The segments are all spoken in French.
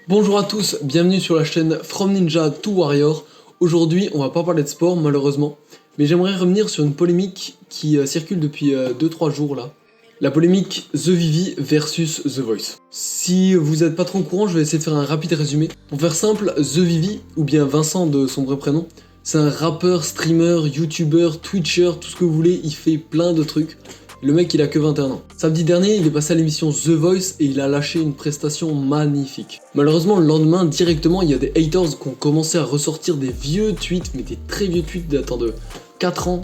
Bonjour à tous, bienvenue sur la chaîne From Ninja to Warrior. Aujourd'hui, on va pas parler de sport malheureusement, mais j'aimerais revenir sur une polémique qui circule depuis 2-3 jours là. La polémique The Vivi versus The Voice. Si vous n'êtes pas trop au courant, je vais essayer de faire un rapide résumé. Pour faire simple, The Vivi, ou bien Vincent de son vrai prénom, c'est un rappeur, streamer, youtubeur, twitcher, tout ce que vous voulez, il fait plein de trucs. Le mec il a que 21 ans. Samedi dernier il est passé à l'émission The Voice et il a lâché une prestation magnifique. Malheureusement le lendemain directement il y a des haters qui ont commencé à ressortir des vieux tweets, mais des très vieux tweets datant de 4 ans,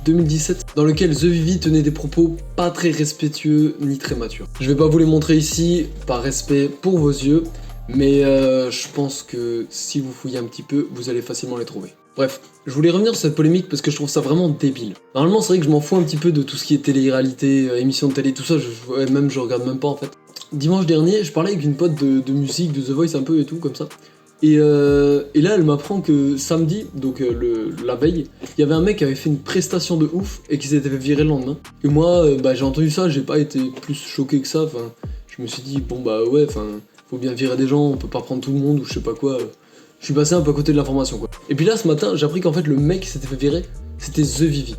2017, dans lequel The Vivi tenait des propos pas très respectueux ni très matures. Je vais pas vous les montrer ici par respect pour vos yeux, mais je pense que si vous fouillez un petit peu, vous allez facilement les trouver. Bref, je voulais revenir sur cette polémique parce que je trouve ça vraiment débile. Normalement, c'est vrai que je m'en fous un petit peu de tout ce qui est télé-réalité, émissions de télé, tout ça, je regarde même pas en fait. Dimanche dernier, je parlais avec une pote de musique, de The Voice un peu et tout, comme ça. Et là, elle m'apprend que samedi, donc la veille, il y avait un mec qui avait fait une prestation de ouf et qui s'était fait virer le lendemain. Et moi, j'ai entendu ça, j'ai pas été plus choqué que ça, enfin, je me suis dit, bon bah ouais, enfin, faut bien virer des gens, on peut pas prendre tout le monde ou je sais pas quoi. Je suis passé un peu à côté de l'information quoi. Et puis là ce matin j'ai appris qu'en fait le mec qui s'était fait virer c'était The Vivi.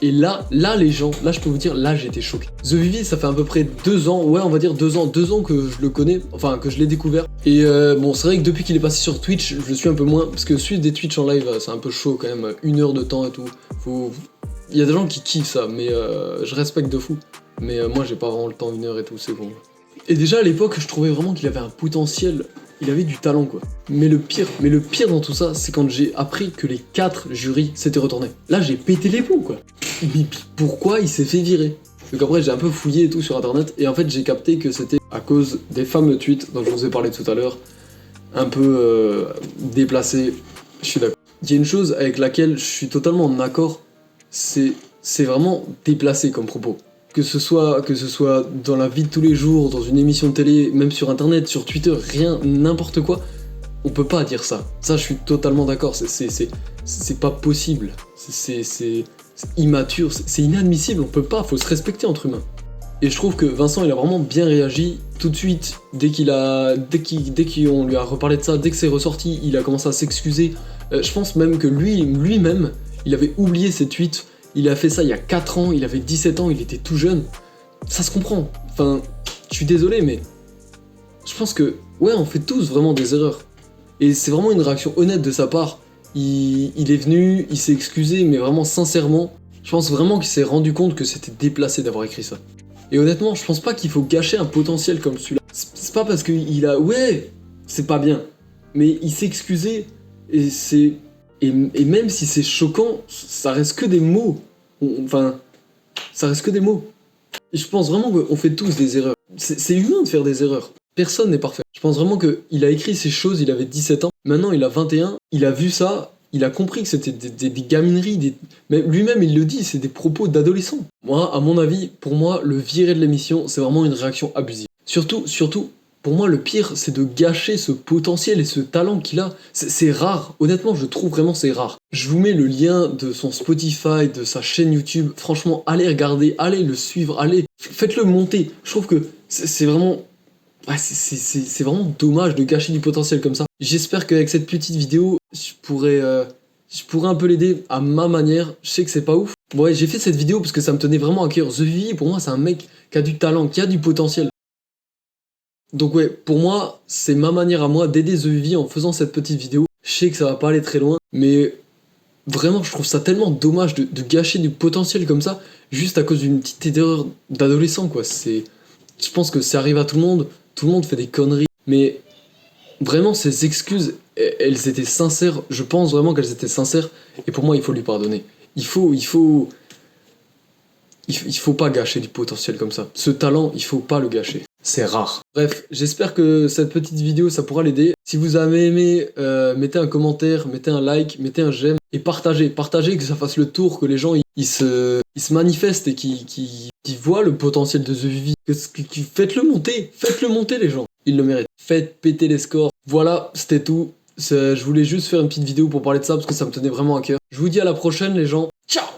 Et là les gens, là je peux vous dire, là j'ai été choqué. The Vivi ça fait à peu près 2 ans, ouais on va dire 2 ans que je le connais, enfin que je l'ai découvert. Et bon c'est vrai que depuis qu'il est passé sur Twitch, je le suis un peu moins, parce que suivre des Twitch en live c'est un peu chaud quand même, 1 heure de temps et tout. Il y a des gens qui kiffent ça, mais je respecte de fou. Mais moi j'ai pas vraiment le temps, 1 heure et tout, c'est bon. Et déjà à l'époque je trouvais vraiment qu'il avait un potentiel. Il avait du talent quoi. Mais le pire dans tout ça, c'est quand j'ai appris que les 4 jurys s'étaient retournés. Là j'ai pété les plombs quoi. Mais pourquoi il s'est fait virer? Donc après j'ai un peu fouillé et tout sur internet et en fait j'ai capté que c'était à cause des fameux tweets dont je vous ai parlé tout à l'heure, un peu déplacés, je suis d'accord. Il y a une chose avec laquelle je suis totalement en accord, c'est vraiment déplacé comme propos. Que ce soit dans la vie de tous les jours, dans une émission de télé, même sur internet, sur Twitter, rien, n'importe quoi, on peut pas dire ça. Ça, je suis totalement d'accord, c'est pas possible, c'est immature, c'est inadmissible, on peut pas, faut se respecter entre humains. Et je trouve que Vincent, il a vraiment bien réagi tout de suite, dès qu'on lui a reparlé de ça, dès que c'est ressorti, il a commencé à s'excuser. Je pense même que lui-même, il avait oublié ses tweets. Il a fait ça il y a 4 ans, il avait 17 ans, il était tout jeune. Ça se comprend. Enfin, je suis désolé, mais je pense que, ouais, on fait tous vraiment des erreurs. Et c'est vraiment une réaction honnête de sa part. Il est venu, il s'est excusé, mais vraiment sincèrement. Je pense vraiment qu'il s'est rendu compte que c'était déplacé d'avoir écrit ça. Et honnêtement, je pense pas qu'il faut gâcher un potentiel comme celui-là. C'est pas parce qu'il a... Ouais, c'est pas bien. Mais il s'est excusé, et c'est... Et même si c'est choquant, ça reste que des mots. Enfin, ça reste que des mots. Et je pense vraiment qu'on fait tous des erreurs. C'est humain de faire des erreurs. Personne n'est parfait. Je pense vraiment qu'il a écrit ces choses, il avait 17 ans. Maintenant, il a 21. Il a vu ça, il a compris que c'était des gamineries. Mais lui-même, il le dit, c'est des propos d'adolescents. Moi, à mon avis, pour moi, le virer de l'émission, c'est vraiment une réaction abusive. Surtout, pour moi, le pire, c'est de gâcher ce potentiel et ce talent qu'il a. C'est rare. Honnêtement, je trouve vraiment c'est rare. Je vous mets le lien de son Spotify, de sa chaîne YouTube. Franchement, allez regarder, allez le suivre, allez. Faites-le monter. Je trouve que c'est vraiment... Ouais, c'est vraiment dommage de gâcher du potentiel comme ça. J'espère qu'avec cette petite vidéo, je pourrais un peu l'aider à ma manière. Je sais que c'est pas ouf. Ouais, j'ai fait cette vidéo parce que ça me tenait vraiment à cœur. The Vivi, pour moi, c'est un mec qui a du talent, qui a du potentiel. Donc ouais, pour moi, c'est ma manière à moi d'aider The Vivi en faisant cette petite vidéo. Je sais que ça va pas aller très loin, mais vraiment, je trouve ça tellement dommage de gâcher du potentiel comme ça, juste à cause d'une petite erreur d'adolescent, quoi. Je pense que ça arrive à tout le monde fait des conneries, mais vraiment, ces excuses, elles étaient sincères, je pense vraiment qu'elles étaient sincères, et pour moi, il faut lui pardonner. Il faut pas gâcher du potentiel comme ça. Ce talent, il faut pas le gâcher. C'est rare. Bref, j'espère que cette petite vidéo, ça pourra l'aider. Si vous avez aimé, mettez un commentaire, mettez un like, mettez un j'aime, et partagez, que ça fasse le tour, que les gens ils se manifestent et qui voient le potentiel de The Vivi. Faites-le monter les gens. Ils le méritent. Faites péter les scores. Voilà, c'était tout. Je voulais juste faire une petite vidéo pour parler de ça parce que ça me tenait vraiment à cœur. Je vous dis à la prochaine les gens. Ciao!